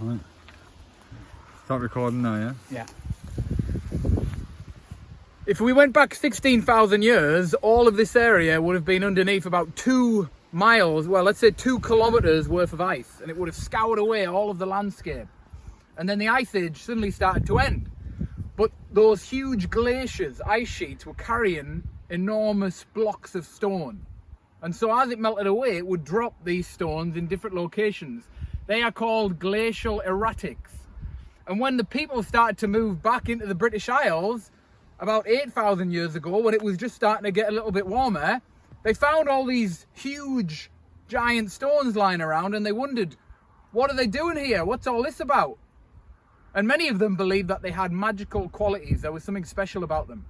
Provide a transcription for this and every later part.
Right. Start recording now, yeah? Yeah. If we went back 16,000 years, all of this area would have been underneath about 2 miles, well, let's say 2 kilometers worth of ice, and it would have scoured away all of the landscape. And then the ice age suddenly started to end. But those huge glaciers, ice sheets, were carrying enormous blocks of stone. And so as it melted away, it would drop these stones in different locations. They are called glacial erratics. And when the people started to move back into the British Isles, about 8,000 years ago, when it was just starting to get a little bit warmer, they found all these huge, giant stones lying around, and they wondered, what are they doing here? What's all this about? And many of them believed that they had magical qualities. There was something special about them.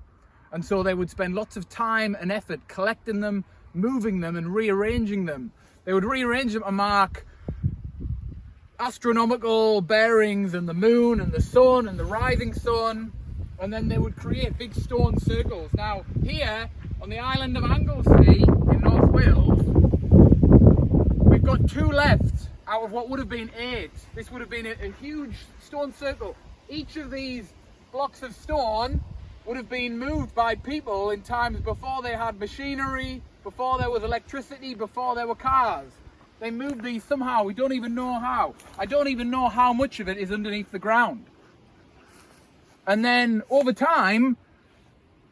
And so they would spend lots of time and effort collecting them, moving them, and rearranging them. They would rearrange them to mark astronomical bearings and the moon and the sun and the rising sun. And then they would create big stone circles. Now, here on the island of Anglesey in North Wales, we've got 2 left out of what would have been 8. This would have been a huge stone circle. Each of these blocks of stone would have been moved by people in times before they had machinery, before there was electricity, before there were cars. They moved these somehow. We don't even know how. I don't even know how much of it is underneath the ground. And then over time,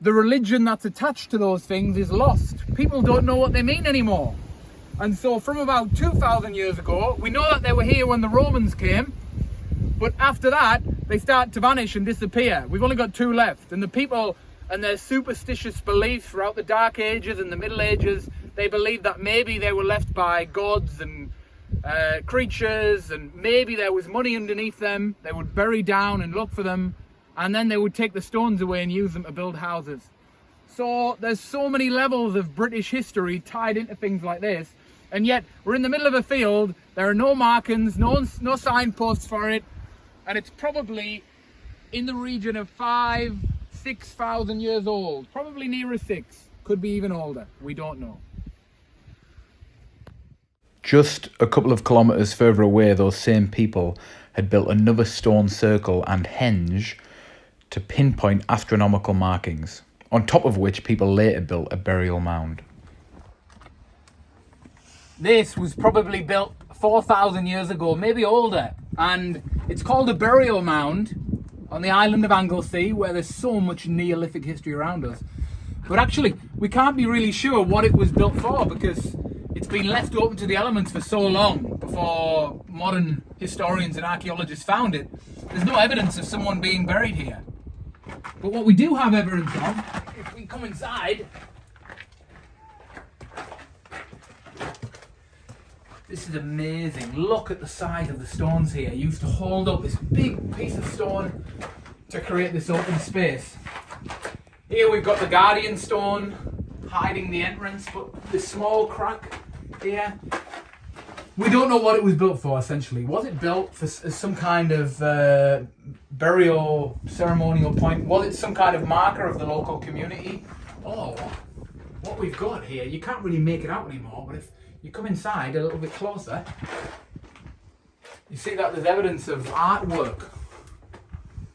the religion that's attached to those things is lost. People don't know what they mean anymore. And so from about 2,000 years ago, we know that they were here when the Romans came, but after that, they start to vanish and disappear. We've only got 2 left. And the people and their superstitious beliefs throughout the Dark Ages and the Middle Ages, they believed that maybe they were left by gods and creatures, and maybe there was money underneath them. They would bury down and look for them, and then they would take the stones away and use them to build houses. So there's so many levels of British history tied into things like this, and yet we're in the middle of a field. There are no markings, no signposts for it, and it's probably in the region of 5,000-6,000 years old, probably nearer 6, could be even older, we don't know. Just a couple of kilometres further away, those same people had built another stone circle and henge to pinpoint astronomical markings, on top of which people later built a burial mound. This was probably built 4,000 years ago, maybe older, and it's called a burial mound on the island of Anglesey, where there's so much Neolithic history around us. But actually, we can't be really sure what it was built for, because it's been left open to the elements for so long before modern historians and archaeologists found it. There's no evidence of someone being buried here. But what we do have evidence of, if we come inside, this is amazing. Look at the size of the stones here. You used to hold up this big piece of stone to create this open space. Here we've got the guardian stone hiding the entrance, but this small crack here. We don't know what it was built for, essentially. Was it built for some kind of burial ceremonial point? Was it some kind of marker of the local community? Oh, what we've got here, you can't really make it out anymore, but if you come inside a little bit closer, you see that there's evidence of artwork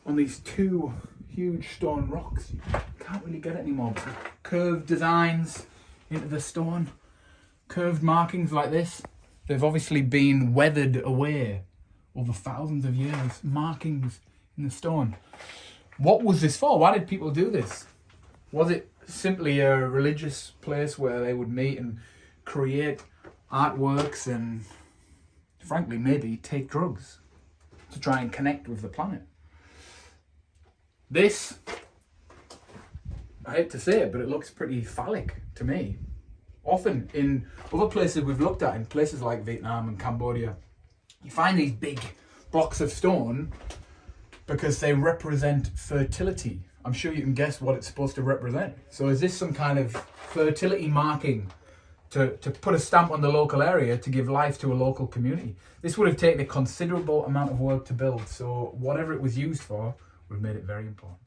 on these 2 huge stone rocks. You can't really get it anymore. Curved designs into the stone, curved markings like this. They've obviously been weathered away over thousands of years, markings in the stone. What was this for? Why did people do this? Was it simply a religious place where they would meet and create artworks and, frankly, maybe take drugs to try and connect with the planet? This, I hate to say it, but it looks pretty phallic to me. Often in other places we've looked at, in places like Vietnam and Cambodia, you find these big blocks of stone because they represent fertility. I'm sure you can guess what it's supposed to represent. So is this some kind of fertility marking to put a stamp on the local area to give life to a local community? This would have taken a considerable amount of work to build, so whatever it was used for, we've made it very important.